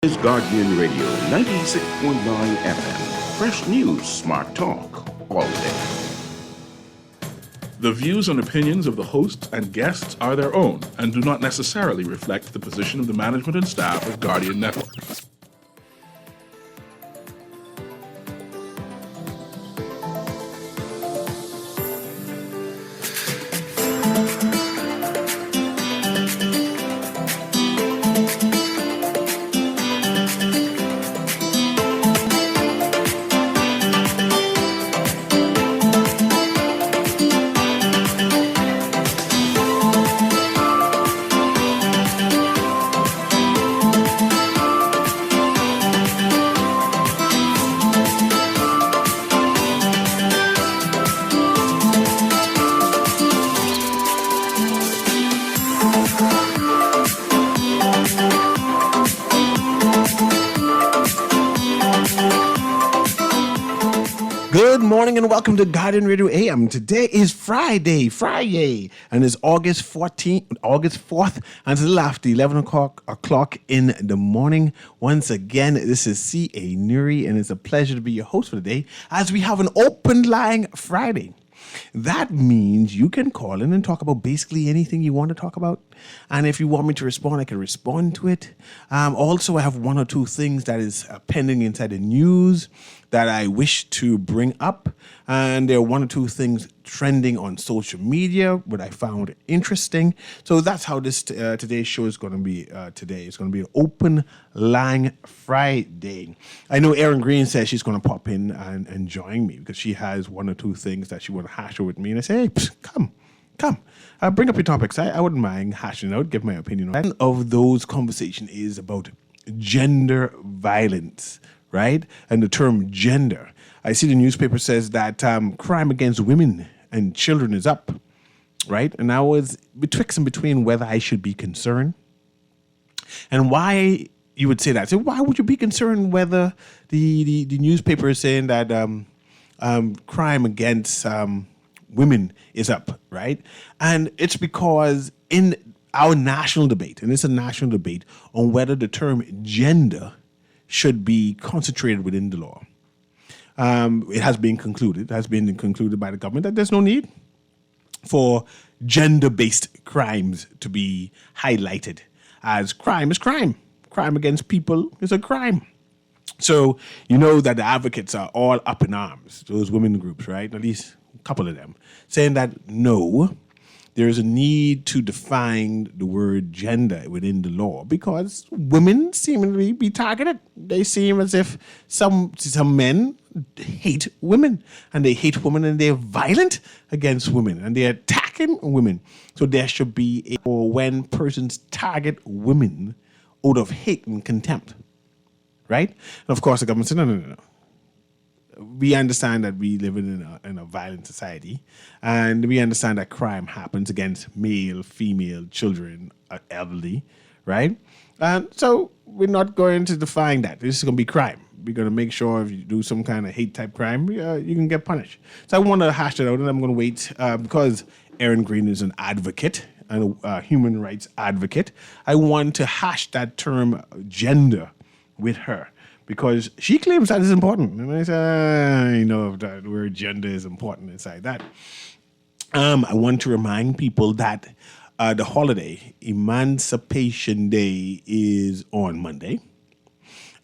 Is Guardian Radio 96.9 FM. Fresh news, smart talk, all day. The views and opinions of the hosts and guests are their own and do not necessarily reflect the position of the management and staff of Guardian Network. Good morning and welcome to Guardian Radio AM. Today is Friday, and it's August 4th, and it's a little after 11 o'clock in the morning. Once again, this is C.A. Newry, and it's a pleasure to be your host for the day as we have an open line Friday. That means you can call in and talk about basically anything you want to talk about. And if you want me to respond, I can respond to it. Also, I have one or two things that is pending inside the news that I wish to bring up. And there are one or two things trending on social media, what I found interesting. So that's how this today's show is going to be today. It's going to be an open line Friday. I know Erin Green says she's going to pop in and join me because she has one or two things that she want to hash out with me. And I say, hey, come. Bring up your topics. I wouldn't mind hashing out, give my opinion on it. One of those conversations is about gender violence, right? And the term gender. I see the newspaper says that crime against women and children is up, right? And I was betwixt and between whether I should be concerned and why you would say that. So why would you be concerned whether the newspaper is saying that crime against women is up, right? And it's because in our national debate, and it's a national debate on whether the term gender should be concentrated within the law. It has been concluded by the government that there's no need for gender-based crimes to be highlighted as crime is crime. Crime against people is a crime. So you know that the advocates are all up in arms, those women groups, right? At least a couple of them, saying that no, there is a need to define the word gender within the law because women seemingly be targeted. They seem as if some men hate women, and they hate women, and they're violent against women, and they're attacking women. So there should be or when persons target women out of hate and contempt, right? And of course, the government said, no. We understand that we live in a violent society, and we understand that crime happens against male, female, children, elderly, right? And so we're not going to define that. This is going to be crime. We're going to make sure if you do some kind of hate type crime, you can get punished. So I want to hash that out, and I'm going to wait because Erin Green is an advocate and a human rights advocate. I want to hash that term gender with her, because she claims that is important. And I say, I know if that word gender is important inside that. I want to remind people that the holiday, Emancipation Day, is on Monday.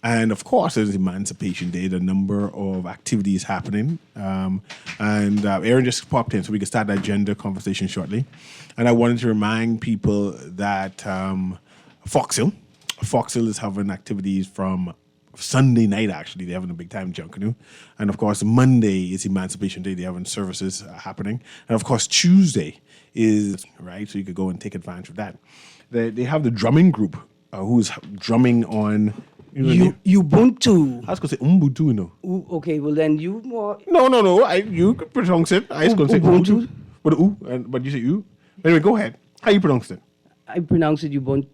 And of course, as Emancipation Day, the number of activities happening. And Erin just popped in, so we can start that gender conversation shortly. And I wanted to remind people that Fox Hill is having activities from Sunday night, actually. They're having a big time in Junkanoo. And of course, Monday is Emancipation Day. They're having services happening. And of course, Tuesday is, right? So you could go and take advantage of that. They have the drumming group who's drumming on... Ubuntu. I was going to say Ubuntu, you know. Okay, well then you more... No. You could pronounce it. I was going to say Ubuntu. But you say you. Anyway, go ahead. How you pronounce it? I pronounce it Ubuntu.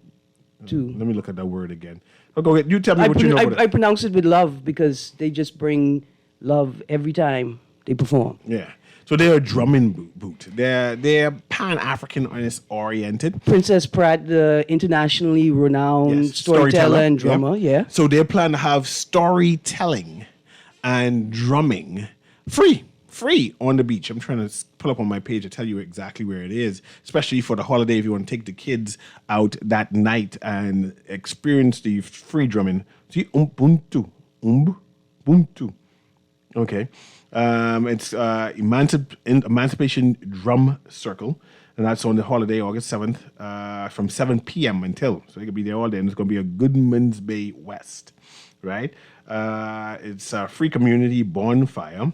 Let me look at that word again. Oh, go ahead. You tell me what you know about it. I pronounce it with love because they just bring love every time they perform. Yeah. So they're a drumming boot. They're Pan-African oriented. Princess Pratt, the internationally renowned Yes, storyteller and yep. drummer. Yeah. So they plan to have storytelling and drumming free on the beach. I'm trying to pull up on my page to tell you exactly where it is, especially for the holiday if you want to take the kids out that night and experience the free drumming. See, Ubuntu. Okay. It's Emancipation Drum Circle, and that's on the holiday, August 7th, from 7 p.m. until. So you can be there all day, and it's going to be a Goodman's Bay West, right? It's a free community bonfire.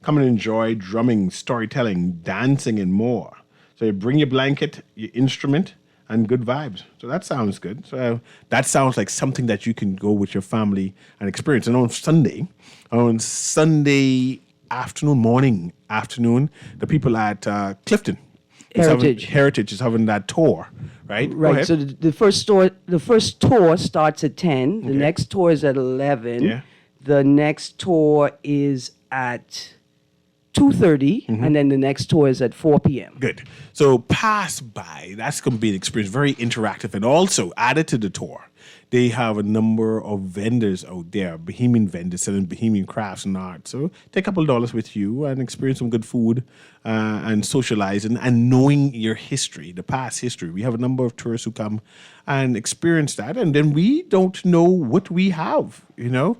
Come and enjoy drumming, storytelling, dancing, and more. So you bring your blanket, your instrument, and good vibes. So that sounds good. So that sounds like something that you can go with your family and experience. And on Sunday afternoon, the people at Clifton Heritage is having that tour, right? Right. So the first tour starts at 10. The next tour is at 11. Yeah. The next tour is at 2:30, and then the next tour is at 4 p.m. Good. So pass by. That's going to be an experience, very interactive. And also, added to the tour, they have a number of vendors out there, Bohemian vendors selling Bohemian crafts and art. So take a couple of dollars with you and experience some good food and socializing and knowing your history, the past history. We have a number of tourists who come and experience that. And then we don't know what we have,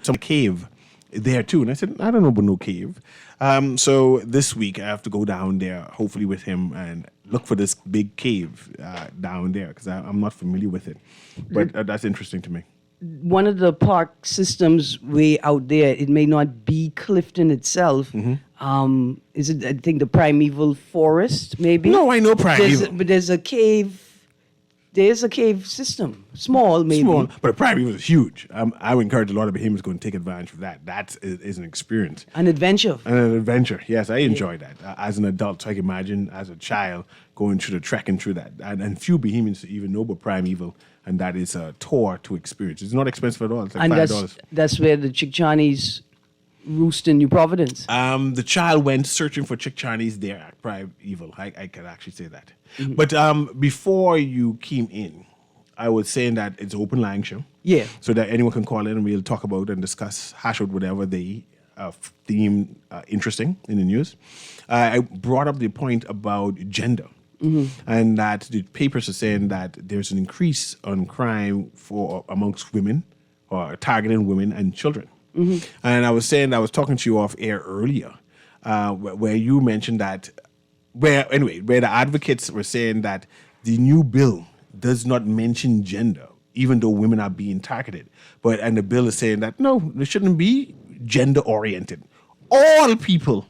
some cave there too. And I said, I don't know about no cave. So this week I have to go down there, hopefully with him, and look for this big cave down there because I'm not familiar with it. But that's interesting to me. One of the park systems way out there, it may not be Clifton itself. Is it, I think, the Primeval Forest, maybe? No, I know Primeval. But there's a cave. There's a cave system, small maybe. Small, but the Primeval is huge. I would encourage a lot of Bahamians going to take advantage of that. That is an experience. An adventure. An adventure, yes. I enjoy that as an adult. So I can imagine as a child going through the trekking through that. And few Bahamians even know about Primeval, and that is a tour to experience. It's not expensive at all. It's like $5. That's where the Chickchanis roost in New Providence. The child went searching for Chickchanis there at Primeval. I can actually say that. But before you came in, I was saying that it's an open line show. Yeah. So that anyone can call in and we'll talk about and discuss, hash out whatever they deem interesting in the news. I brought up the point about gender. And that the papers are saying that there's an increase on crime amongst women or targeting women and children. And I was talking to you off air earlier where you mentioned that where the advocates were saying that the new bill does not mention gender, even though women are being targeted. And the bill is saying that, no, it shouldn't be gender oriented. All people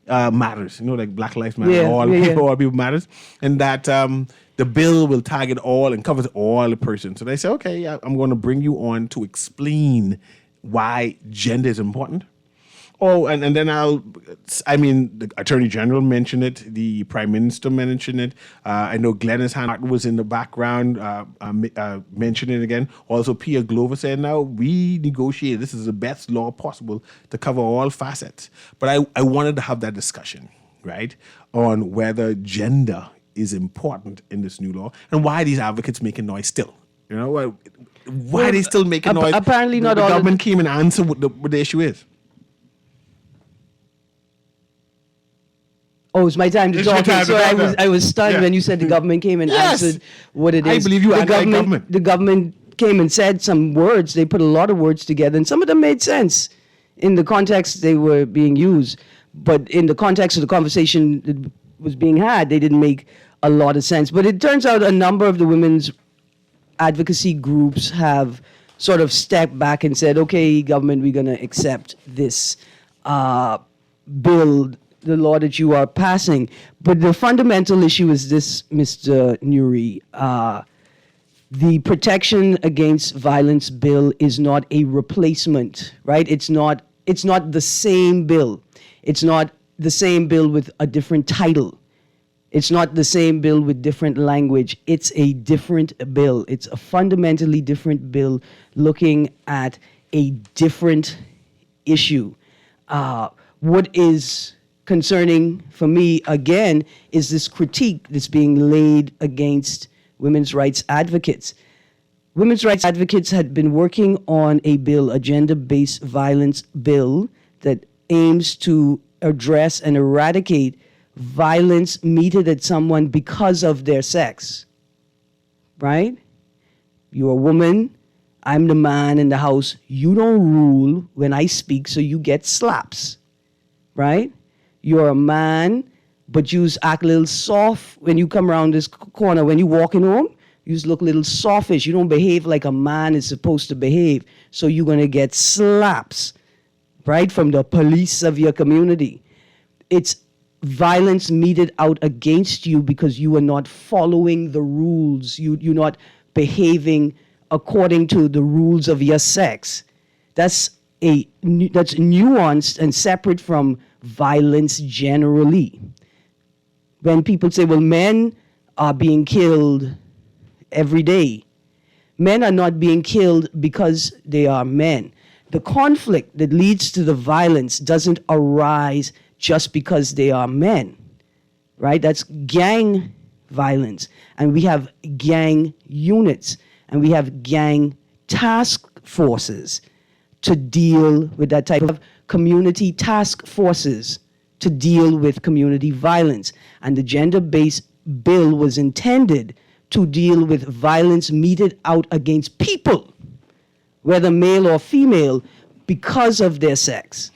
matters, like Black Lives Matter, all people matters. And that the bill will target all and covers all the persons. So they say, okay, I'm going to bring you on to explain why gender is important. Oh, and then the Attorney General mentioned it, the Prime Minister mentioned it. I know Glennis Hart was in the background mentioning it again. Also, Pia Glover said, now we negotiated. This is the best law possible to cover all facets. But I wanted to have that discussion, right, on whether gender is important in this new law and why these advocates making noise still. Why are they still making noise? Apparently not the all government came and answered what the issue is. Oh, it's my time to talk. So I was stunned when you said the government came and answered what it is. I believe you are anti-government. The government came and said some words. They put a lot of words together, and some of them made sense in the context they were being used. But in the context of the conversation that was being had, they didn't make a lot of sense. But it turns out a number of the women's advocacy groups have sort of stepped back and said, okay, government, we're going to accept this bill, the law that you are passing. But the fundamental issue is this, Mr. Newry. The Protection Against Violence bill is not a replacement, right? It's not the same bill. It's not the same bill with a different title. It's not the same bill with different language. It's a different bill. It's a fundamentally different bill looking at a different issue. What is concerning for me, again, is this critique that's being laid against women's rights advocates. Women's rights advocates had been working on a bill, a gender-based violence bill, that aims to address and eradicate violence meted at someone because of their sex. Right? You're a woman, I'm the man in the house, you don't rule when I speak, so you get slaps. Right? You're a man, but you act a little soft when you come around this corner. When you walking home, you just look a little softish. You don't behave like a man is supposed to behave. So you're going to get slaps, right, from the police of your community. It's violence meted out against you because you are not following the rules. You're not behaving according to the rules of your sex. That's nuanced and separate from violence generally. When people say, well, men are being killed every day, men are not being killed because they are men. The conflict that leads to the violence doesn't arise just because they are men, right? That's gang violence. And we have gang units, and we have gang task forces to deal with that type of community task forces to deal with community violence. And the gender-based bill was intended to deal with violence meted out against people, whether male or female, because of their sex,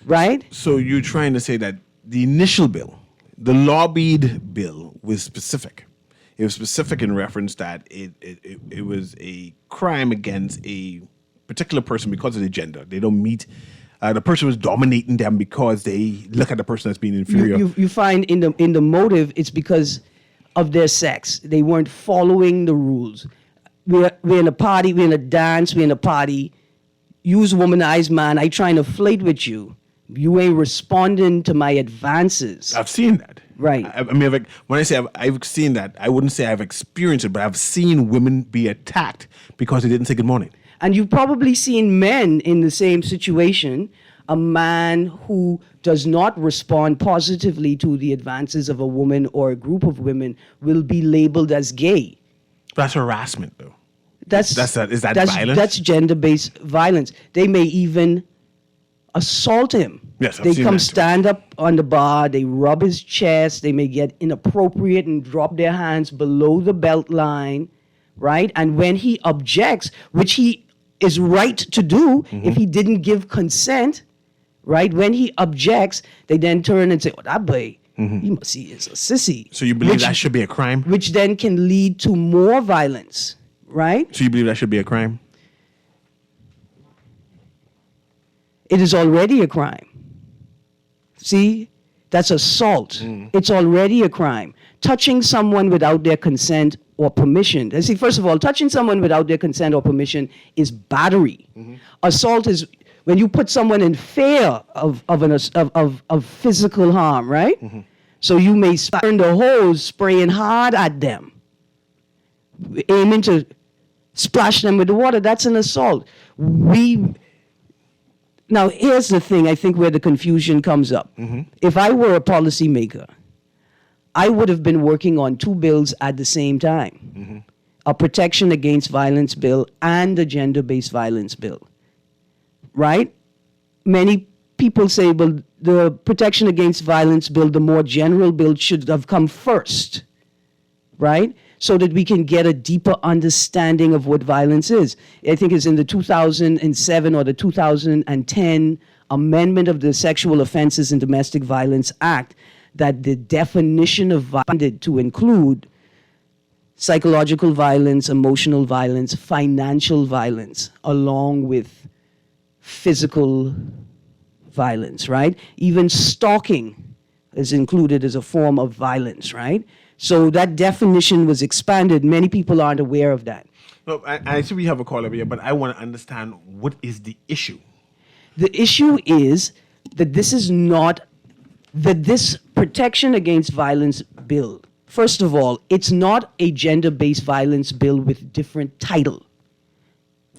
right? So you're trying to say that the initial bill, the lobbied bill, was specific. It was specific in reference that it was a crime against a particular person because of their gender. They don't meet. The person was dominating them because they look at the person as being inferior. You find in the motive, it's because of their sex. They weren't following the rules. We're in a party, we're in a dance, we're in a party. You's a womanized man, I trying to flirt with you. You ain't responding to my advances. I've seen that. Right. I mean, when I say I've seen that, I wouldn't say I've experienced it, but I've seen women be attacked because they didn't say good morning. And you've probably seen men in the same situation. A man who does not respond positively to the advances of a woman or a group of women will be labeled as gay. That's harassment, though. Is that violence? That's gender-based violence. They may even assault him. Yes, I've they seen come that too. stand up on the bar, they rub his chest, they may get inappropriate and drop their hands below the belt line, right? And when he objects, which he is right to do if he didn't give consent, right? When he objects, they then turn and say, oh, that boy, he must see is a sissy. So you believe that should be a crime? Which then can lead to more violence, right? So you believe that should be a crime? It is already a crime. See? That's assault. It's already a crime. Touching someone without their consent or permission. And see, first of all, touching someone without their consent or permission is battery. Assault is when you put someone in fear of physical harm, right? So you may turn the hose spraying hard at them, aiming to splash them with the water. That's an assault. Now, here's the thing, I think, where the confusion comes up. If I were a policymaker, I would have been working on two bills at the same time. A protection against violence bill and a gender-based violence bill, right? Many people say, well, the protection against violence bill, the more general bill, should have come first, right? So that we can get a deeper understanding of what violence is. I think it's in the 2007 or the 2010 amendment of the Sexual Offenses and Domestic Violence Act that the definition of violence to include psychological violence, emotional violence, financial violence, along with physical violence, right? Even stalking is included as a form of violence, right? So that definition was expanded. Many people aren't aware of that. No, I see we have a caller here, but I want to understand what is the issue. The issue is that this protection against violence bill, first of all, it's not a gender-based violence bill with different title.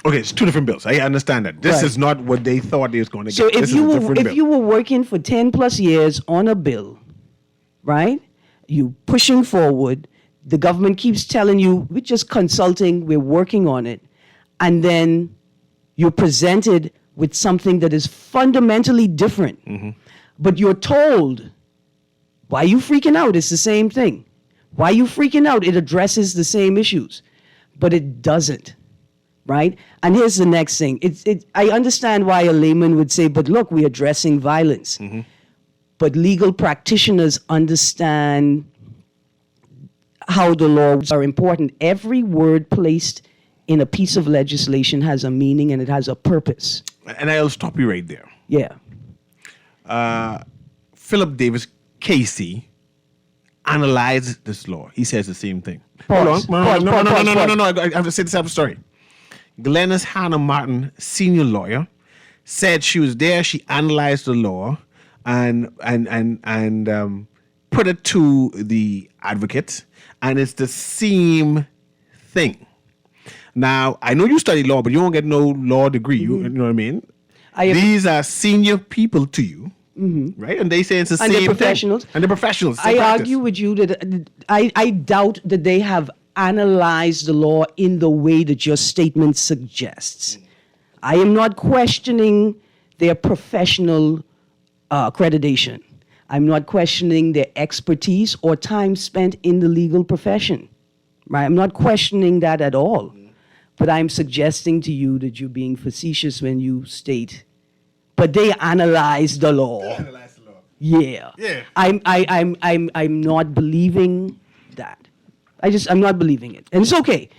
Okay, it's two different bills. I understand that. This Right. is not what they thought they was going to So get. if This you is a were different bill. if you were working for 10 plus years on a bill, right? You pushing forward, the government keeps telling you we're just consulting, we're working on it, and then you're presented with something that is fundamentally different. But you're told, why are you freaking out? It's the same thing. Why are you freaking out? It addresses the same issues, but it doesn't. Right? And here's the next thing. I understand why a layman would say, but look, we're addressing violence. But legal practitioners understand how the laws are important. Every word placed in a piece of legislation has a meaning and it has a purpose. And I'll stop you right there. Yeah. Philip Davis Casey analyzed this law. He says the same thing. Pause. Hold on. Pause, No, pause, no, no, pause, no, no, pause. no, no. I have to say this story. Glennis Hannah Martin, senior lawyer, said she was there. She analyzed the law and put it to the advocate, and it's the same thing. Now, I know you study law, but you don't get no law degree. You know what I mean? These are senior people to you, right? And they say it's the And same they're professionals. thing. And they're professionals. I argue with you that I doubt that they have analyzed the law in the way that your statement suggests. I am not questioning their professional accreditation. I'm not questioning their expertise or time spent in the legal profession. Right? I'm not questioning that at all. But I'm suggesting to you that you're being facetious when you state, but they analyzed the law. Yeah. Yeah. I'm not believing that. I'm not believing it, and it's okay.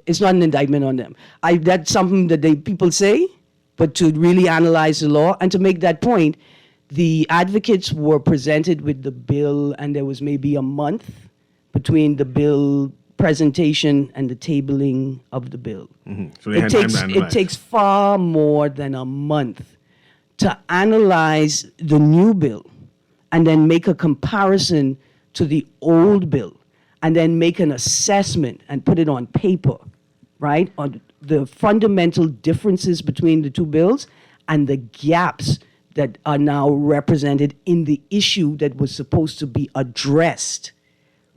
It's not an indictment on them. That's something that people say, but to really analyze the law and to make that point, the advocates were presented with the bill, and there was maybe a month between the bill presentation and the tabling of the bill. So they had time to It analyze. takes far more than a month to analyze the new bill and then make a comparison to the old bill and then make an assessment and put it on paper, right? On the fundamental differences between the two bills and the gaps that are now represented in the issue that was supposed to be addressed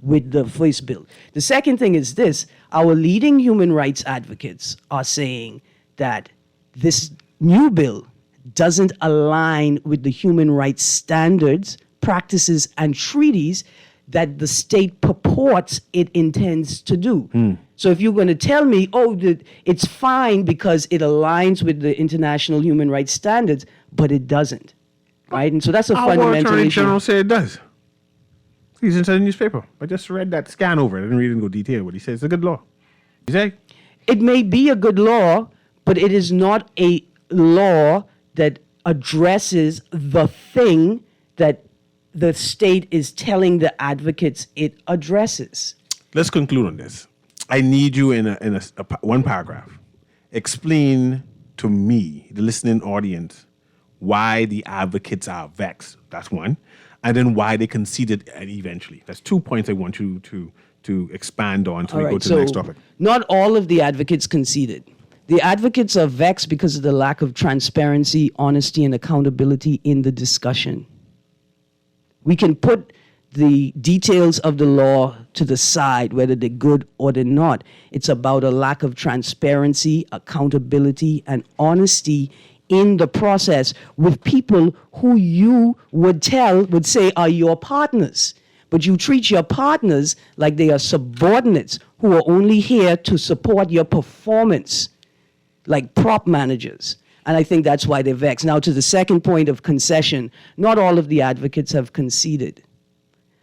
with the first bill. The second thing is this: our leading human rights advocates are saying that this new bill doesn't align with the human rights standards, practices, and treaties that the state purports it intends to do. So if you're going to tell me, it's fine because it aligns with the international human rights standards, but it doesn't, right? And so that's a Our fundamental Attorney issue. General said it does. He's inside the newspaper. I just read that scan over. I didn't read it in detail, but he says it's a good law. You say? It may be a good law, but it is not a law that addresses the thing that the state is telling the advocates it addresses. Let's conclude on this. I need you in one paragraph. Explain to me, the listening audience, why the advocates are vexed. That's one. And then why they conceded eventually. That's 2 points I want you to expand on until we go to the next topic. Not all of the advocates conceded. The advocates are vexed because of the lack of transparency, honesty, and accountability in the discussion. We can put the details of the law to the side, whether they're good or they're not. It's about a lack of transparency, accountability, and honesty in the process with people who you would say are your partners. But you treat your partners like they are subordinates who are only here to support your performance, like prop managers. And I think that's why they're vexed. Now, to the second point of concession, not all of the advocates have conceded.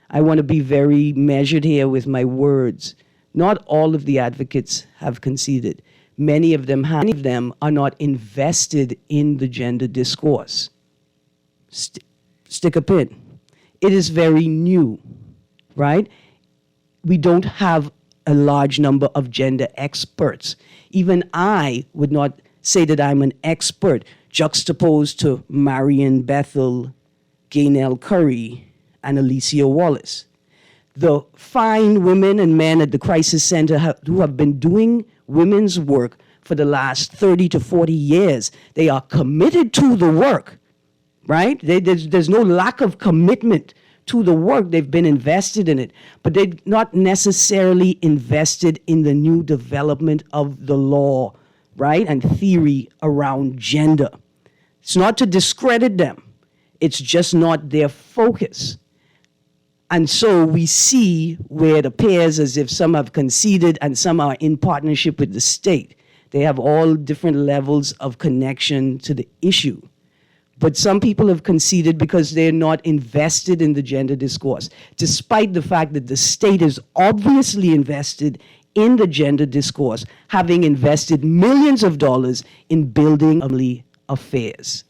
I want to be very measured here with my words. Not all of the advocates have conceded. Many of them are not invested in the gender discourse. Stick a pin. It is very new, right? We don't have a large number of gender experts. Even I would not say that I'm an expert, juxtaposed to Marion Bethel, Gaynell Curry, and Alicia Wallace. The fine women and men at the Crisis Center who have been doing women's work for the last 30 to 40 years. They are committed to the work, right? There's no lack of commitment to the work. They've been invested in it, but they're not necessarily invested in the new development of the law, right, and theory around gender. It's not to discredit them. It's just not their focus. And so we see where it appears as if some have conceded and some are in partnership with the state. They have all different levels of connection to the issue. But some people have conceded because they're not invested in the gender discourse, despite the fact that the state is obviously invested in the gender discourse, having invested millions of dollars in building family affairs.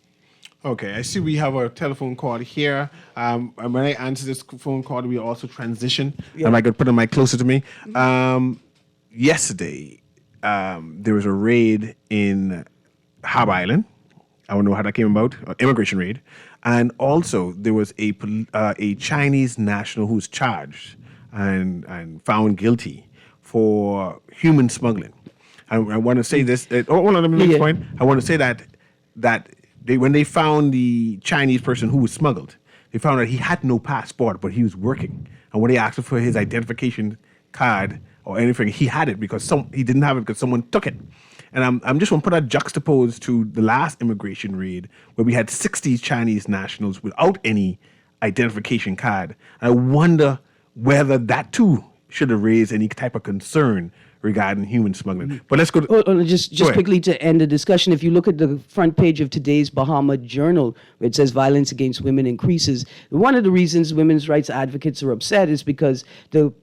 Okay, I see we have a telephone call here. And when I answer this phone call, we also transition. Yeah. Am I going to put the mic closer to me? Yesterday, there was a raid in Hab Island. I don't know how that came about, immigration raid. And also, there was a Chinese national who's charged and found guilty for human smuggling. I want to say this. Hold on, let me make a point. I want to say that when they found the Chinese person who was smuggled, they found out he had no passport, but he was working. And when they asked him for his identification card or anything, he had it because he didn't have it because someone took it. And I'm just going to put that juxtaposed to the last immigration raid where we had 60 Chinese nationals without any identification card. I wonder whether that too should have raised any type of concern regarding human smuggling. But let's go to... Just quickly to end the discussion, if you look at the front page of today's Bahama Journal, where it says violence against women increases, one of the reasons women's rights advocates are upset is because to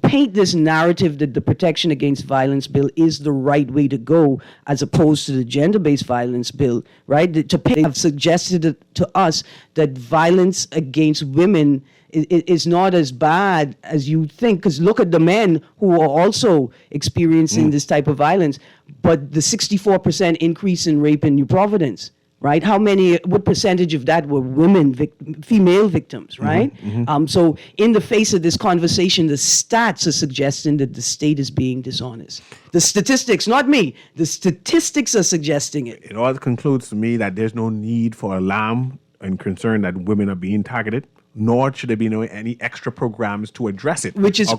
paint this narrative that the Protection Against Violence Bill is the right way to go as opposed to the gender-based violence bill, right? They have suggested to us that violence against women is not as bad as you think, because look at the men who are also experiencing this type of violence, but the 64% increase in rape in New Providence, right? What percentage of that were women, female victims, right? So in the face of this conversation, the stats are suggesting that the state is being dishonest. The statistics, not me, the statistics are suggesting it. It all concludes to me that there's no need for alarm and concern that women are being targeted, nor should there be any extra programs to address it. Which is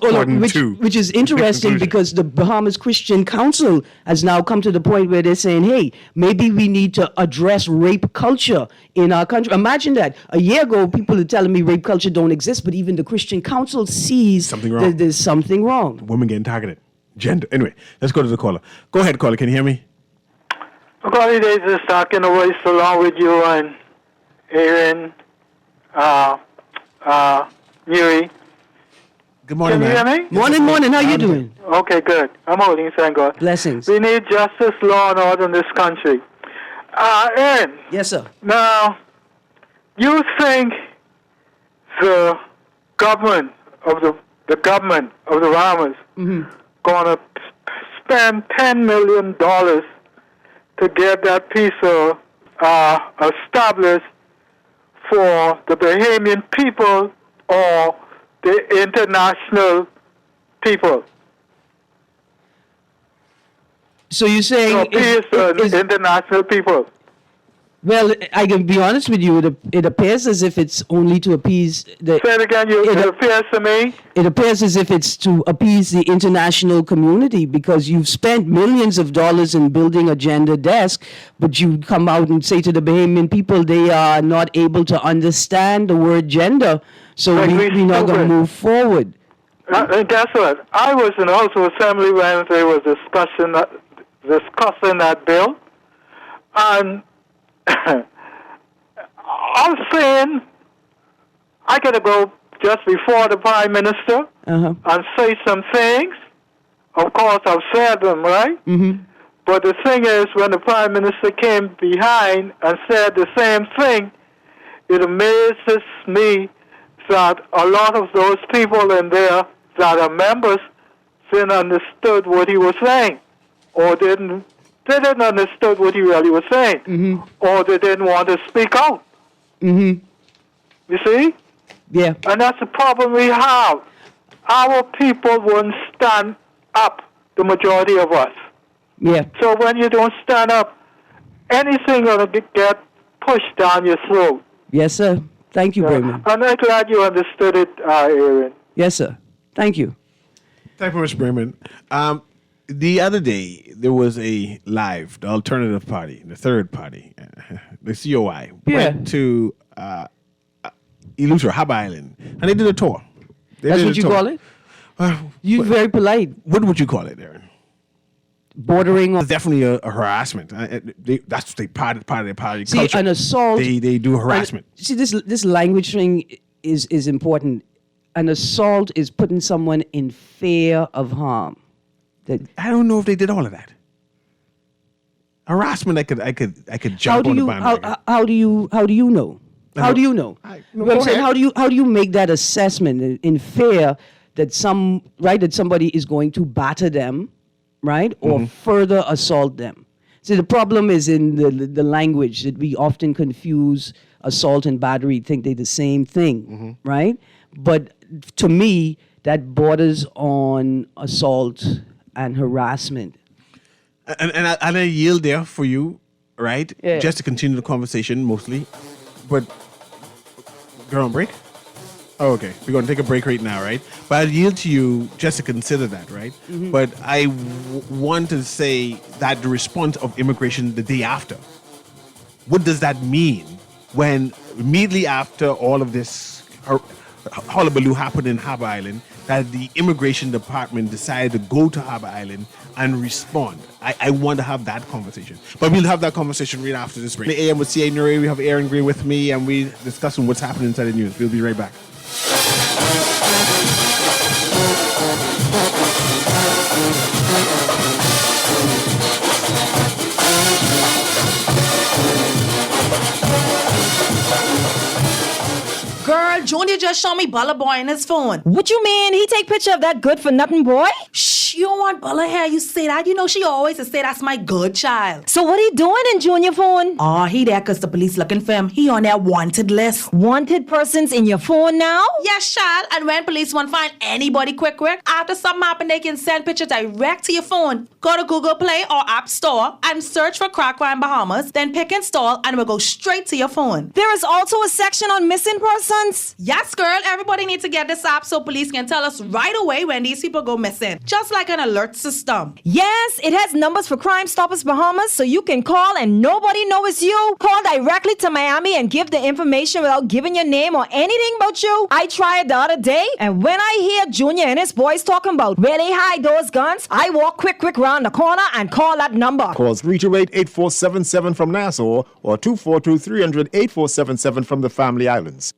interesting because the Bahamas Christian Council has now come to the point where they're saying, hey, maybe we need to address rape culture in our country. Imagine that. A year ago, people are telling me rape culture don't exist, but even the Christian Council sees that there's something wrong. Women getting targeted. Gender. Anyway, let's go to the caller. Go ahead, caller. Can you hear me? Macaulay Days is talking away along with you and Aaron, Newry. Good morning, Can you hear man. me? Morning. How you doing? Okay, good. I'm holding, thank God. Blessings. We need justice, law, and order in this country. Aaron. Yes, sir. Now, you think the government of the Bahamas gonna spend $10 million to get that piece of established for the Bahamian people or the international people? So you're saying... So appease the international people. Well, I can be honest with you. It appears as if it's only to appease the... Say it again. It appears to me. It appears as if it's to appease the international community because you've spent millions of dollars in building a gender desk, but you come out and say to the Bahamian people they are not able to understand the word gender, so we're not going to move forward. And guess what? I was in also assembly when they were discussing that bill, and I'm saying I got to go just before the Prime Minister and say some things. Of course, I've said them, right? But the thing is, when the Prime Minister came behind and said the same thing, it amazes me that a lot of those people in there that are members didn't understood what he was saying, or didn't understood what he really was saying, or they didn't want to speak out. You see? Yeah. And that's the problem we have. Our people won't stand up, the majority of us. Yeah. So when you don't stand up, anything gonna get pushed down your throat. Yes, sir. Thank you, Bremen. I'm not glad you understood it, Aaron. Yes, sir. Thank you. Thank you, Mr. Bremen. The other day, there was a live, the alternative party, the third party, the COI, went to Eleuthera, Hab Island, and they did a tour. That's what you call it? You're very polite. What would you call it, Aaron? Bordering on... It's definitely a harassment. That's what they part of their party See, culture. an assault... They do harassment. See, this language thing is important. An assault is putting someone in fear of harm. I don't know if they did all of that. Harassment, I could jump on the bandwagon. How do you know? How do you know? I'm saying, how do you make that assessment in fear that somebody is going to batter them, right, or further assault them? See, the problem is in the language that we often confuse assault and battery, think they're the same thing, right? But to me, that borders on assault and harassment. And I yield there for you, right? Yeah. Just to continue the conversation mostly. But, girl, on break? Oh, okay. We're going to take a break right now, right? But I'll yield to you just to consider that, right? But I want to say that the response of immigration the day after, what does that mean when immediately after all of this hullabaloo happened in Harbour Island, that the immigration department decided to go to Harbour Island and respond? I want to have that conversation. But we'll have that conversation right after this break. The AM with CA Newry, we have Aaron Gray with me, and we're discussing what's happening inside the news. We'll be right back. Girl, Junior just showed me Bella Boy on his phone. What you mean? He take picture of that good-for-nothing boy? Shh, you don't want Bella here. You say that. You know she always say that's my good child. So what he doing in Junior phone? Oh, he there because the police looking for him. He on their wanted list. Wanted persons in your phone now? Yes, child. And when police want to find anybody quick, after something happen, they can send pictures direct to your phone. Go to Google Play or App Store and search for Crack Crime Bahamas. Then pick install and it will go straight to your phone. There is also a section on missing persons? Yes, girl. Everybody needs to get this app so police can tell us right away when these people go missing. Just like an alert system. Yes, it has numbers for Crime Stoppers Bahamas, so you can call and nobody knows it's you. Call directly to Miami and give the information without giving your name or anything about you. I tried the other day, and when I hear Junior and his boys talking about where they hide those guns, I walk quick round the corner and call that number. Call 328-8477 from Nassau or 242-300-8477 from the Family Islands.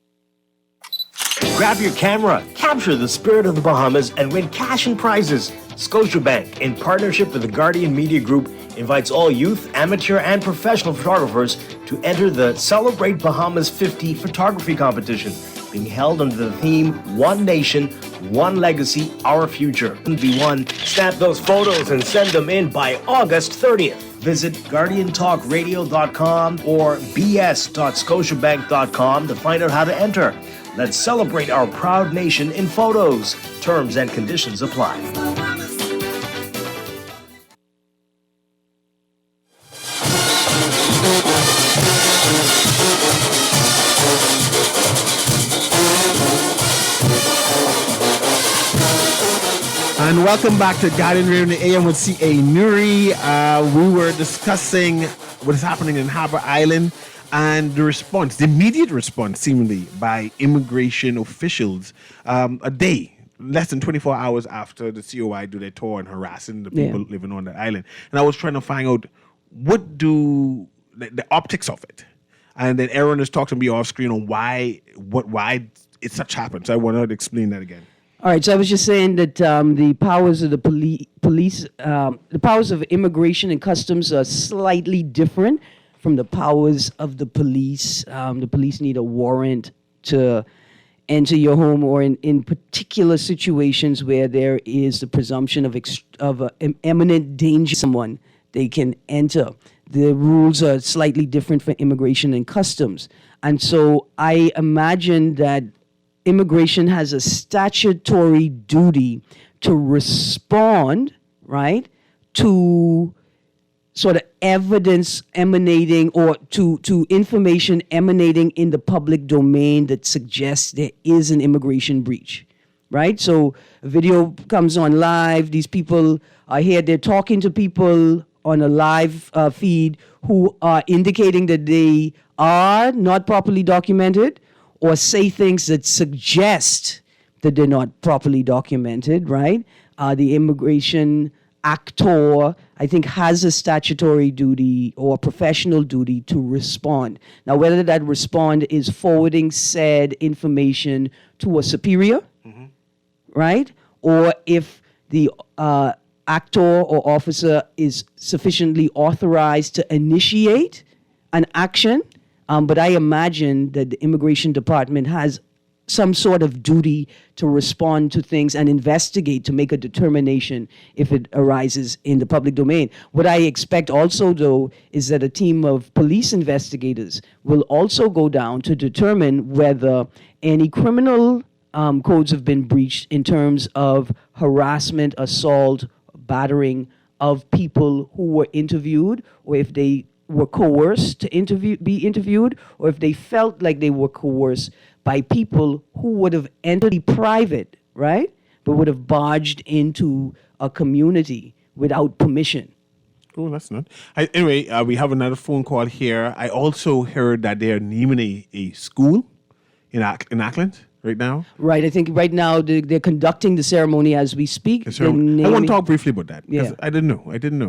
Grab your camera, capture the spirit of the Bahamas, and win cash and prizes. Scotiabank, in partnership with the Guardian Media Group, invites all youth, amateur, and professional photographers to enter the Celebrate Bahamas 50 photography competition, being held under the theme One Nation, One Legacy, Our Future. Be one, snap those photos and send them in by August 30th. Visit GuardianTalkRadio.com or bs.scotiabank.com to find out how to enter. Let's celebrate our proud nation in photos. Terms and conditions apply. And welcome back to Guardian Radio in the AM with CA Newry. We were discussing what is happening in Harbour Island and the response, the immediate response, seemingly, by immigration officials a day, less than 24 hours after the COI do their tour and harassing the people living on that island. And I was trying to find out what do the optics of it. And then Aaron has talked to me off screen on why it such happened. So I want to explain that again. All right, so I was just saying that the powers of the police, the powers of immigration and customs are slightly different from the powers of the police. The police need a warrant to enter your home, or in particular situations where there is the presumption of imminent danger to someone, they can enter. The rules are slightly different for immigration and customs. And so I imagine that immigration has a statutory duty to respond, right, to sort of evidence emanating or to information emanating in the public domain that suggests there is an immigration breach, right? So a video comes on live. These people are here. They're talking to people on a live feed who are indicating that they are not properly documented or say things that suggest that they're not properly documented, right? The immigration actor, I think, has a statutory duty or professional duty to respond. Now, whether that respond is forwarding said information to a superior, right? Or if the actor or officer is sufficiently authorized to initiate an action. But I imagine that the immigration department has some sort of duty to respond to things and investigate to make a determination if it arises in the public domain. What I expect also, though, is that a team of police investigators will also go down to determine whether any criminal codes have been breached in terms of harassment, assault, battering of people who were interviewed, or if they were coerced to be interviewed, or if they felt like they were coerced by people who would have entered private, right? But would have barged into a community without permission. Oh, that's not. Anyway, we have another phone call here. I also heard that they're naming a school in Auckland right now. Right. I think right now they're conducting the ceremony as we speak. I want to talk briefly about that. Yeah. I didn't know.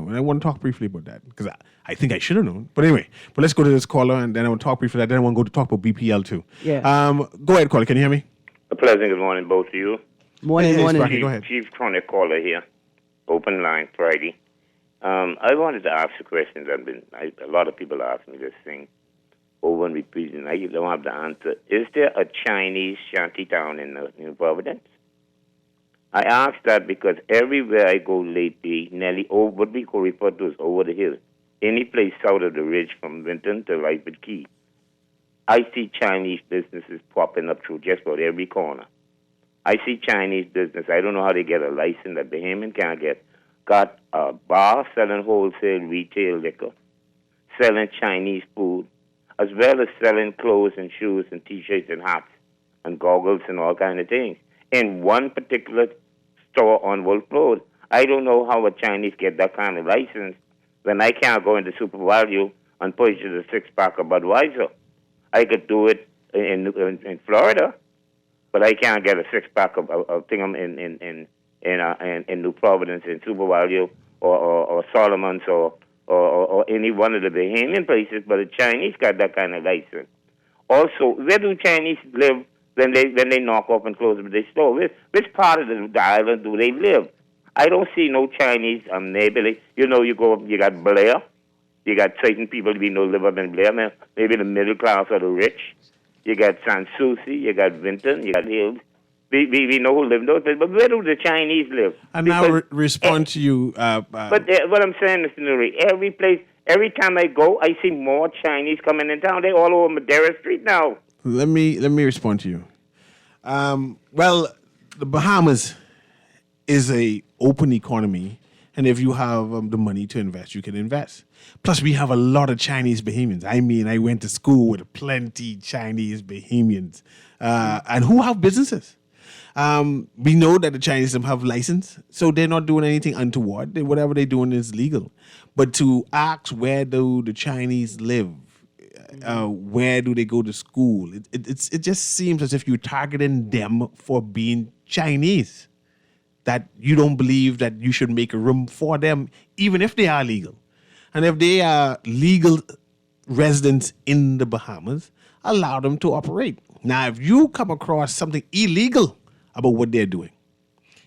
And I want to talk briefly about that because I think I should have known. But anyway, let's go to this caller and then I want to talk briefly. Then I want to talk about BPL too. Yeah. Go ahead, caller. Can you hear me? A pleasant good morning, both of you. Morning. Sparky, go ahead. Chief Chronic caller here. Open line Friday. I wanted to ask a question that a lot of people ask me this thing over and repeating. I don't have the answer. Is there a Chinese shantytown in New Providence? I ask that because everywhere I go lately, nearly over what we could refer to as over the hill, any place south of the ridge from Vinton to Lightwood Key, I see Chinese businesses popping up through just about every corner. I see Chinese business. I don't know how they get a license that Bahamian can't get. Got a bar selling wholesale retail liquor, selling Chinese food, as well as selling clothes and shoes and T-shirts and hats and goggles and all kind of things in one particular store on Wolf Road. I don't know how a Chinese get that kind of license when I can't go into Super Value and purchase a six-pack of Budweiser. I could do it in Florida, but I can't get a six-pack of Tingham in New Providence in Super Value or Solomon's or any one of the Bahamian places, but the Chinese got that kind of license. Also, where do Chinese live when they knock off and close up their store? Which part of the island do they live? I don't see no Chinese neighborly. You got Blair. You got certain people live up in Blair, maybe the middle class or the rich. You got San Souci, you got Vinton, you got Hills. We know who live in those places, but where do the Chinese live? And now respond to you. But what I'm saying is, Newry, every time I go, I see more Chinese coming in town. They're all over Madeira Street now. Let me respond to you. Well, the Bahamas is a open economy, and if you have the money to invest, you can invest. Plus, we have a lot of Chinese Bahamians. I mean, I went to school with plenty Chinese Bahamians, and who have businesses. We know that the Chinese have license, so they're not doing anything untoward. Whatever they're doing is legal. But to ask where do the Chinese live, where do they go to school, it just seems as if you're targeting them for being Chinese, that you don't believe that you should make a room for them, even if they are legal. And if they are legal residents in the Bahamas, allow them to operate. Now, if you come across something illegal about what they're doing,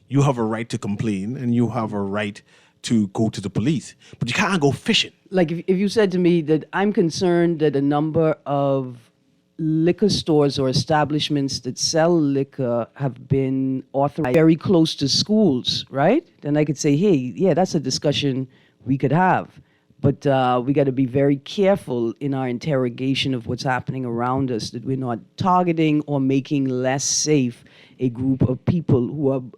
you have a right to complain and you have a right to go to the police. But you can't go fishing. Like if you said to me that I'm concerned that a number of liquor stores or establishments that sell liquor have been authorized very close to schools, right? Then I could say, hey, yeah, that's a discussion we could have. But we got to be very careful in our interrogation of what's happening around us, that we're not targeting or making less safe a group of people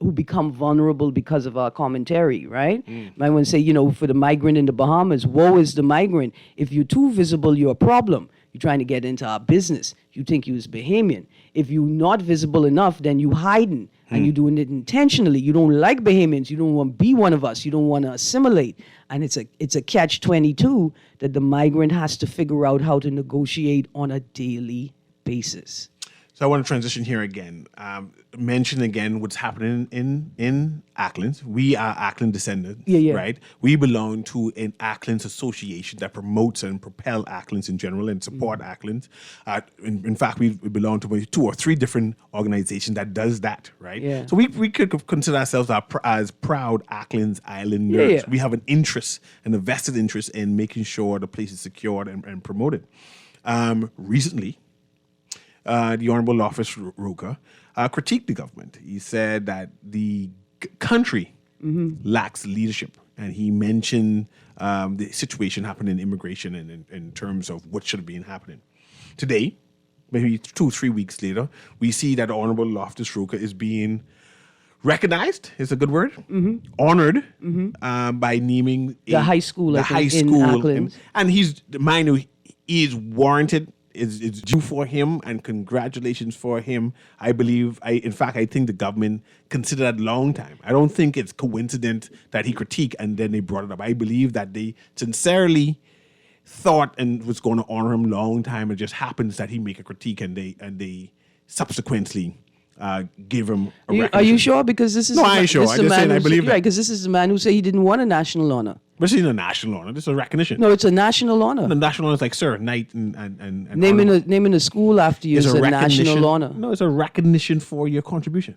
who become vulnerable because of our commentary, right? Might want to say, for the migrant in the Bahamas, woe is the migrant. If you're too visible, you're a problem. You're trying to get into our business. You think you're Bahamian. If you're not visible enough, then you hiding. And you're doing it intentionally. You don't like Bahamians. You don't want to be one of us. You don't want to assimilate. And it's a catch-22 that the migrant has to figure out how to negotiate on a daily basis. So I want to transition here again. Mention again what's happening in Acklands. We are Ackland descendants, right? We belong to an Acklands association that promotes and propel Acklands in general and support Acklands. In fact, we belong to maybe 2 or 3 different organizations that does that, right? Yeah. So we could consider ourselves as proud Acklands Islanders. Yeah. We have an interest, a vested interest in making sure the place is secured and promoted. Recently, the Honorable Loftus Roca critiqued the government. He said that the country lacks leadership, and he mentioned the situation happening in immigration and in terms of what should have been happening. Today, maybe 2-3 weeks later, we see that the Honorable Loftus Roca is being recognized, is a good word, honored by naming The high school, the I think, high in school, Acklands. and he is warranted. It's due for him, and congratulations for him. I believe, I think the government considered that long time. I don't think it's coincident that he critiqued and then they brought it up. I believe that they sincerely thought and was going to honor him long time. It just happens that he make a critique and they subsequently give him a recognition. Are you sure? Because this is No, I ain't sure. I just saying I believe right, it. because this is the man who said he didn't want a national honor. But this isn't a national honor. This is a recognition. No, it's a national honor. The national honor is like sir, knight, and Naming a school after you is a national honor. No, it's a recognition for your contribution.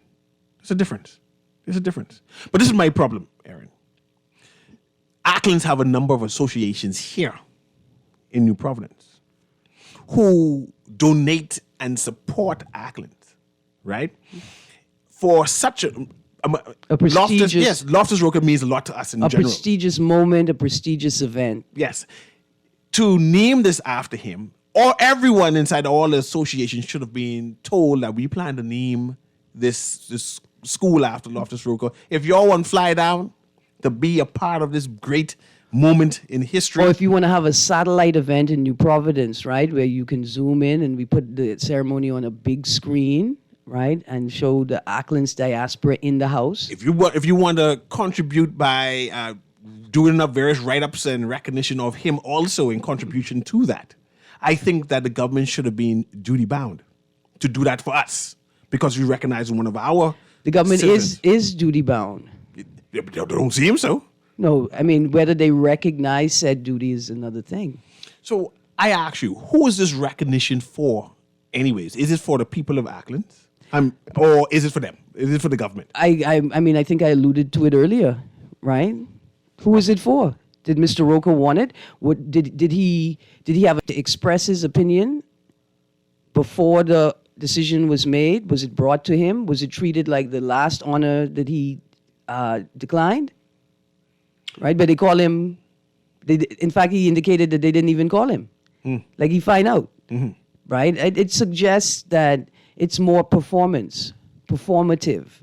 There's a difference. But this is my problem, Aaron. Acklands have a number of associations here in New Providence who donate and support Acklands, right? For such a prestigious... Loftus Roca means a lot to us in general. A prestigious moment, a prestigious event. Yes. To name this after him, or everyone inside all the associations should have been told that we plan to name this school after Loftus Roca. If y'all want to fly down to be a part of this great moment in history. Or if you want to have a satellite event in New Providence, right, where you can zoom in and we put the ceremony on a big screen, right, and show the Acklands diaspora in the house. If you want to contribute by doing up various write-ups and recognition of him also in contribution to that, I think that the government should have been duty-bound to do that for us because we recognize one of our The government citizens. is duty-bound. They don't seem so. No, I mean, whether they recognize said duty is another thing. So I ask you, who is this recognition for anyways? Is it for the people of Acklands? Or is it for them? Is it for the government? I mean, I think I alluded to it earlier, right? Who is it for? Did Mr. Roca want it? What did he have to express his opinion before the decision was made? Was it brought to him? Was it treated like the last honor that he declined? Right, but they call him. In fact, he indicated that they didn't even call him. Like he find out, right? It suggests that it's more performative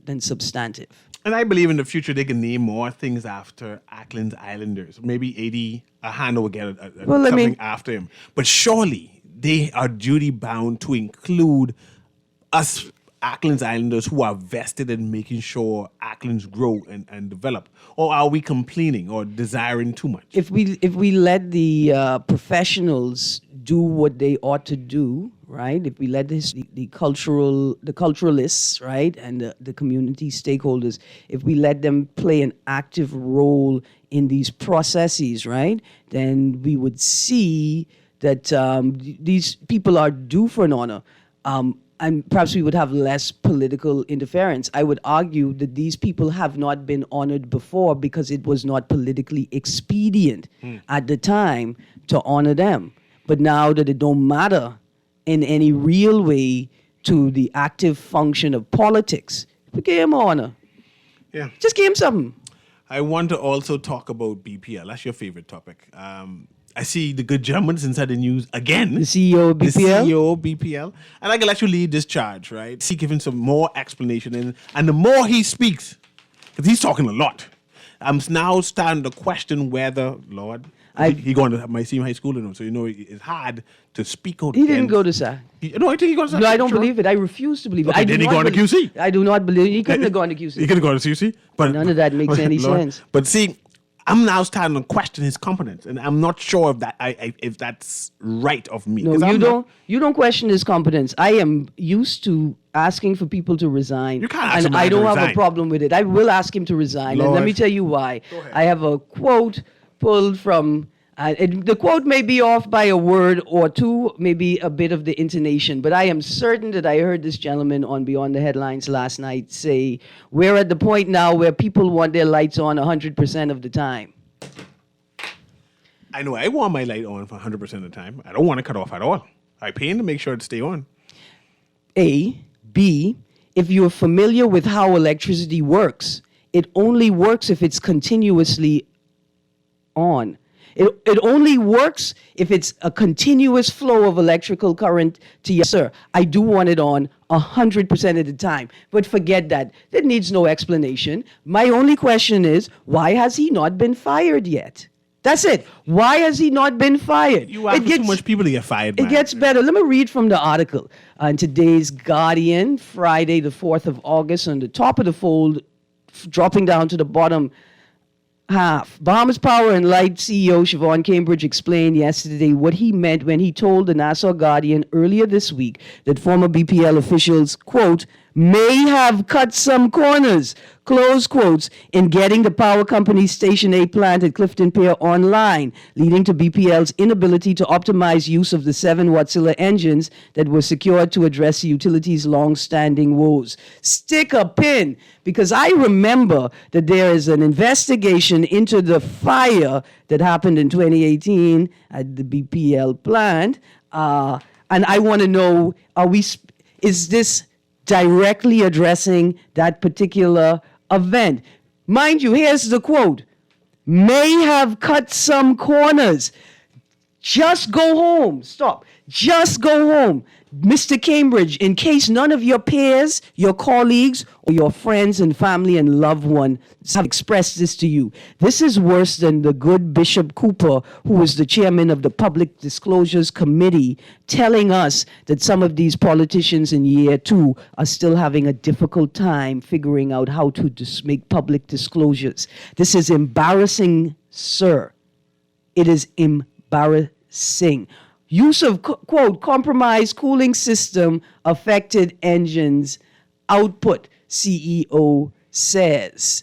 than substantive. And I believe in the future they can name more things after Acklands Islanders. Maybe 80, a handle will get something after him. But surely they are duty bound to include us Acklands Islanders who are vested in making sure Acklands grow and develop. Or are we complaining or desiring too much? If we let the professionals do what they ought to do, right? If we let the culturalists, right, and the community stakeholders, if we let them play an active role in these processes, right, then we would see that these people are due for an honor. And perhaps we would have less political interference. I would argue that these people have not been honored before because it was not politically expedient at the time to honor them. But now that it don't matter in any real way to the active function of politics, we gave him honor. Yeah. Just give him something. I want to also talk about BPL. That's your favorite topic. I see the good gentleman's inside the news again. The CEO of BPL? The CEO of BPL. And I can let you lead this charge, right? He's giving some more explanation. And the more he speaks, because he's talking a lot, I'm now starting to question whether, Lord, he going to my senior high school, so it's hard to speak out. He didn't go to SAC. No, I think he got to SAC. No, I don't believe it. I refuse to believe it. Okay, did he go on to QC? I do not believe he couldn't have gone to QC. He could have gone to QC? But none of that makes any sense. But see, I'm now starting to question his competence, and I'm not sure if that's right of me. No, you don't question his competence. I am used to asking for people to resign. You can't ask and him I don't to have resign. a problem with it. I will ask him to resign, and let me tell you why. I have a quote pulled from. The quote may be off by a word or two, maybe a bit of the intonation, but I am certain that I heard this gentleman on Beyond the Headlines last night say, we're at the point now where people want their lights on 100% of the time. I know I want my light on for 100% of the time. I don't want to cut off at all. I pay him to make sure it stay on. A. B. If you're familiar with how electricity works, it only works if it's continuously on. It only works if it's a continuous flow of electrical current to you. Sir, I do want it on 100% of the time. But forget that. That needs no explanation. My only question is, why has he not been fired yet? That's it. Why has he not been fired? You ask too much people to get fired, man. It gets better. Let me read from the article on today's Guardian, Friday, the 4th of August, on the top of the fold, dropping down to the bottom half. Bahamas Power and Light CEO Siobhan Cambridge explained yesterday what he meant when he told the Nassau Guardian earlier this week that former BPL officials, quote, may have cut some corners, close quotes, in getting the power company's Station A plant at Clifton Pier online, leading to BPL's inability to optimize use of the 7 Wärtsilä engines that were secured to address the utility's long-standing woes. Stick a pin, because I remember that there is an investigation into the fire that happened in 2018 at the BPL plant, and I want to know, is this directly addressing that particular event? Mind you, here's the quote. May have cut some corners. Just go home. Stop. Just go home. Mr. Cambridge, in case none of your peers, your colleagues, or your friends and family and loved ones have expressed this to you, this is worse than the good Bishop Cooper, who was the chairman of the Public Disclosures Committee, telling us that some of these politicians in year 2 are still having a difficult time figuring out how to make public disclosures. This is embarrassing, sir. It is embarrassing. Use of, quote, compromised cooling system affected engines output, CEO says.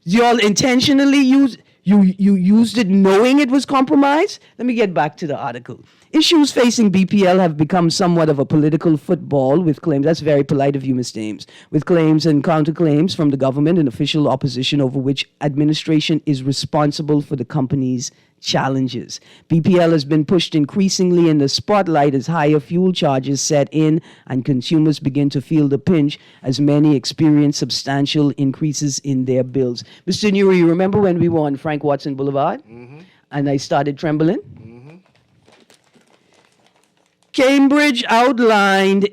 You all intentionally used it knowing it was compromised? Let me get back to the article. Issues facing BPL have become somewhat of a political football with claims, that's very polite of you, Ms. Ames, with claims and counterclaims from the government and official opposition over which administration is responsible for the company's challenges. BPL has been pushed increasingly in the spotlight as higher fuel charges set in and consumers begin to feel the pinch as many experience substantial increases in their bills. Mr. Newry, you remember when we were on Frank Watson Boulevard? Mm-hmm. And I started trembling? Mm-hmm. Cambridge outlined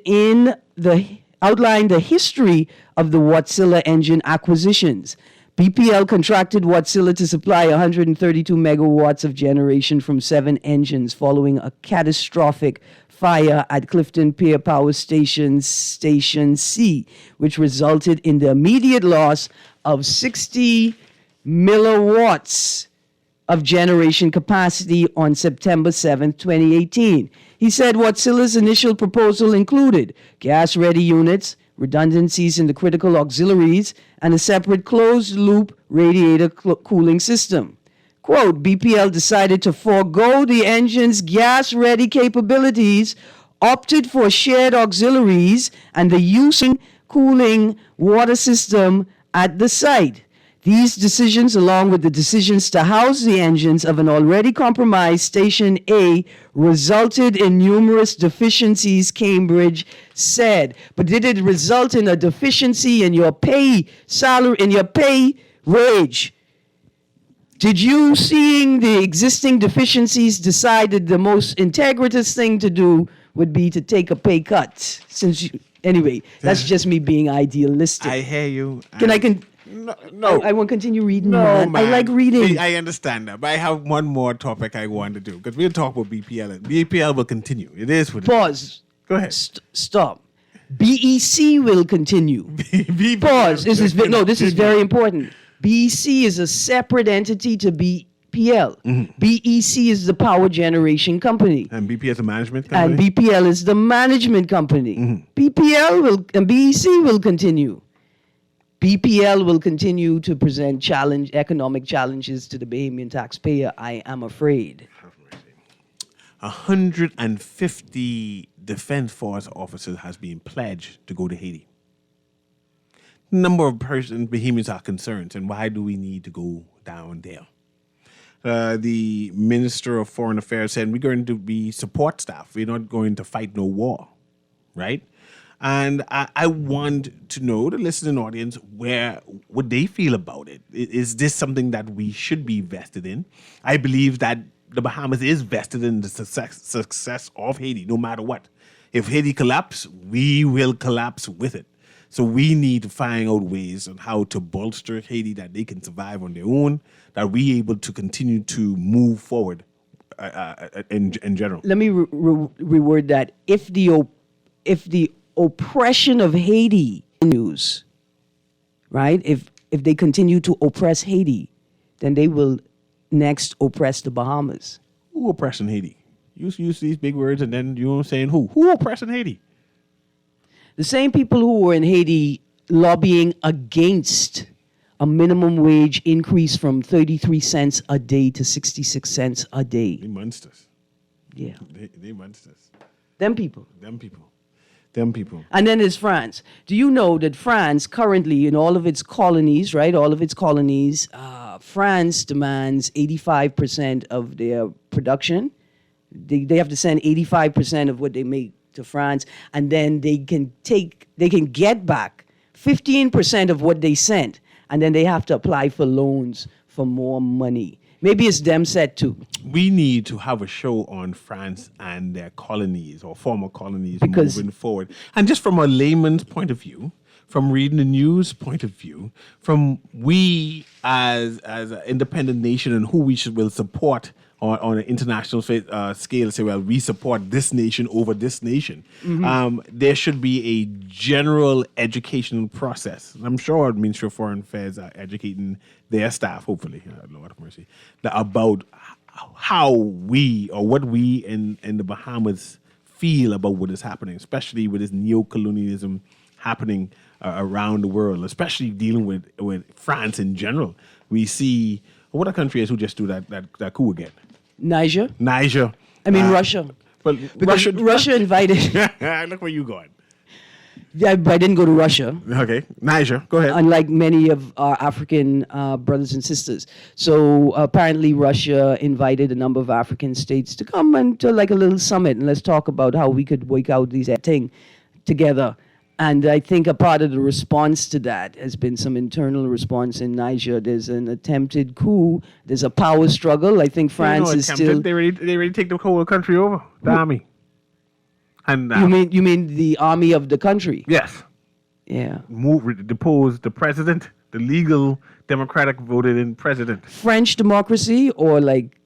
the history of the Wärtsilä engine acquisitions. BPL contracted Wärtsilä to supply 132 megawatts of generation from 7 engines following a catastrophic fire at Clifton Pier Power Station, Station C, which resulted in the immediate loss of 60 milliwatts of generation capacity on September 7, 2018. He said Wärtsilä's initial proposal included gas-ready units, redundancies in the critical auxiliaries, and a separate closed-loop radiator cooling system. Quote, BPL decided to forego the engine's gas-ready capabilities, opted for shared auxiliaries, and the use of cooling water system at the site. These decisions, along with the decisions to house the engines of an already compromised Station A, resulted in numerous deficiencies, Cambridge said. But did it result in a deficiency in your pay, salary, in your pay wage? Did you, seeing the existing deficiencies, decide that the most integritous thing to do would be to take a pay cut? Anyway, that's just me being idealistic. I hear you. No. I won't continue reading. No, man. I like reading. I understand that, but I have one more topic I want to do because we'll talk about BPL. And BPL will continue. It is what it is. Pause. Go ahead. Stop. BEC will continue. Pause. This is very important. BEC is a separate entity to BPL. BEC is the power generation company. And BPL is a management company? And BPL is the management company. BPL will and BEC will continue. BPL will continue to present economic challenges to the Bahamian taxpayer, I am afraid. 150 Defense Force officers has been pledged to go to Haiti. Number of Bahamians are concerned, and why do we need to go down there? The Minister of Foreign Affairs said we're going to be support staff. We're not going to fight no war, right? And I want to know, the listening audience, what they feel about it. Is this something that we should be vested in? I believe that the Bahamas is vested in the success of Haiti, no matter what. If Haiti collapses, we will collapse with it. So we need to find out ways on how to bolster Haiti that they can survive on their own, that we able to continue to move forward in general. Let me reword that. If the oppression of Haiti continues, right? If they continue to oppress Haiti, then they will next oppress the Bahamas. Who oppressing Haiti? You use these big words and then you're saying who? Who oppressing Haiti? The same people who were in Haiti lobbying against a minimum wage increase from 33 cents a day to 66 cents a day. They monsters. Yeah. They monsters. Them people. And then there's France. Do you know that France currently, in all of its colonies, right, France demands 85% of their production. They have to send 85% of what they make to France, and then they can get back 15% of what they sent, and then they have to apply for loans for more money. Maybe it's them set too. We need to have a show on France and their colonies or former colonies moving forward. And just from a layman's point of view, from reading the news point of view, from we as an independent nation and who will support on an international scale, say, well, we support this nation over this nation. There should be a general educational process. And I'm sure the Ministry of Foreign Affairs are educating their staff, hopefully, Lord have mercy, about how we or what we in the Bahamas feel about what is happening, especially with this neo-colonialism happening around the world, especially dealing with France in general. We see, what a country is who just do that coup again? Niger. I mean, Russia. Well, Russia invited. Look where you going. Yeah, but I didn't go to Russia. Okay, Niger, go ahead. Unlike many of our African brothers and sisters. So apparently Russia invited a number of African states to come and to like a little summit, and let's talk about how we could work out these thing together. And I think a part of the response to that has been some internal response in Niger. There's an attempted coup. There's a power struggle. I think France is still. They already take the whole country over. The army. And you mean the army of the country? Yes. Yeah. Depose the president, the legal democratic voted in president. French democracy or like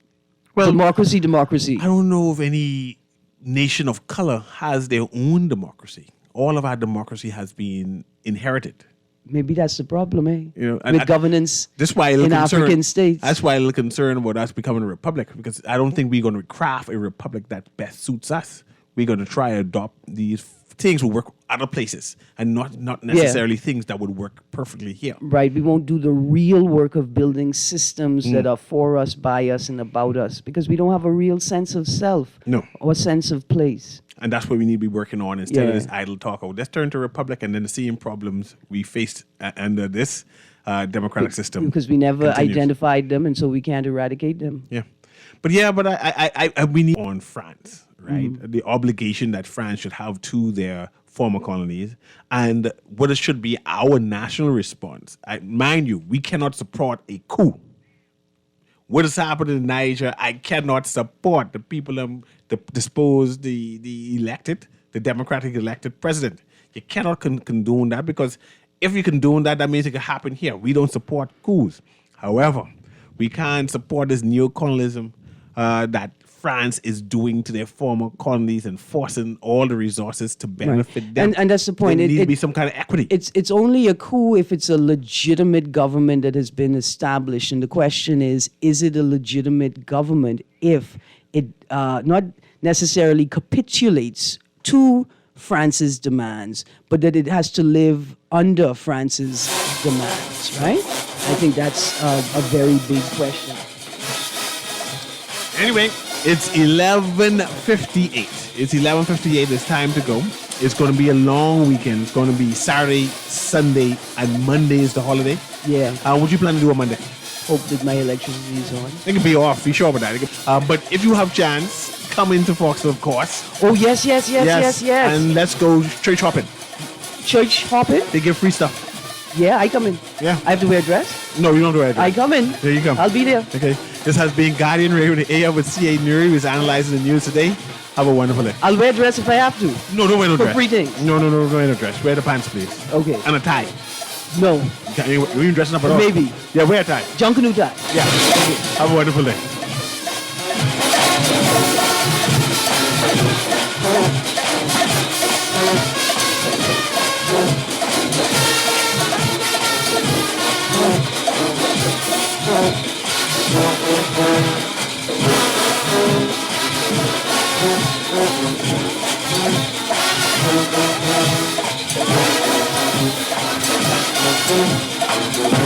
democracy? I don't know if any nation of color has their own democracy. All of our democracy has been inherited. Maybe that's the problem, eh? With governance in African states. That's why I'm a little concerned about us becoming a republic, because I don't think we're going to craft a republic that best suits us. We're going to try to adopt these things will work other places and not necessarily things that would work perfectly here. Right. We won't do the real work of building systems that are for us, by us, and about us, because we don't have a real sense of self or sense of place. And that's what we need to be working on instead of this idle talk. Let's turn to republic and then the same problems we faced under this democratic system. Because we never identified them, and so we can't eradicate them. Yeah. But we need on France, right? The obligation that France should have to their former colonies and what it should be our national response. Mind you, we cannot support a coup. what has happened in Niger, I cannot support the people dispose the elected, the democratic elected president. You cannot condone that, because if you condone that, that means it can happen here. We don't support coups. However, we can't support this neo-colonialism that France is doing to their former colonies and forcing all the resources to benefit them. And that's the point. There needs to be some kind of equity. It's only a coup if it's a legitimate government that has been established. And the question is it a legitimate government if it not necessarily capitulates to France's demands, but that it has to live under France's demands, right? I think that's a very big question. Anyway, it's 11:58. It's 11:58. It's time to go. It's going to be a long weekend. It's going to be Saturday, Sunday, and Monday is the holiday. Yeah. What you plan to do on Monday? Hope that my electricity is on. It can be off. Be sure about that. But if you have chance, come into Foxville, of course. Oh, yes. And let's go church hopping. Church hopping? They give free stuff. Yeah, I come in. Yeah. I have to wear a dress? No, you don't do it. I come in. There you come. I'll be there. Okay. This has been Guardian Radio with AM with CA Newry, who's analyzing the news today. Have a wonderful day. I'll wear a dress if I have to. No, don't wear no dress. For free things. No, don't wear no dress. Wear the pants, please. Okay. And a tie. No. You ain't dressing up at all? Maybe. Yeah, wear a tie. Junkanoo tie. Yeah. Okay. Have a wonderful day. Thank you.